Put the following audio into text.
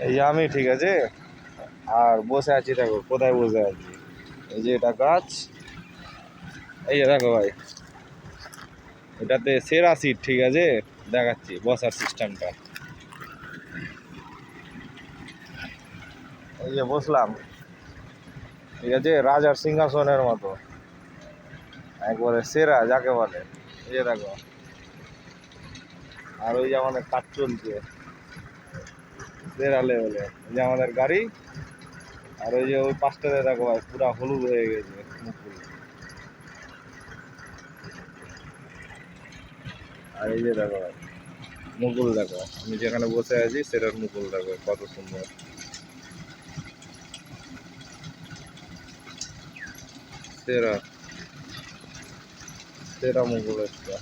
এই যে আমি, ঠিক আছে, আর বসে আছি, দেখো কোথায় বসে আছি। এই যে এটা গাছ, এই যে দেখো ভাই, এটাতে সেরা সিট, ঠিক আছে, দেখাচ্ছি বসার সিস্টেমটা। এই যে বসলাম, ঠিক আছে, রাজার সিংহাসনের মতো, একবারে সেরা যাকে বলে। এই যে দেখো, আর ওই যে আমাদের কাজ চলছে সেরা লেভেলে, এই যে আমাদের গাড়ি। আর ওই যে ওই পাশটাতে দেখো ভাই, পুরা হলুদ হয়ে গেছে মুকুল। আর এই যে দেখো ভাই, মুকুল দেখো, আমি যেখানে বসে আছি সেটার মুকুল দেখো কত সুন্দর, সেরা সেরা মুকুল একটা।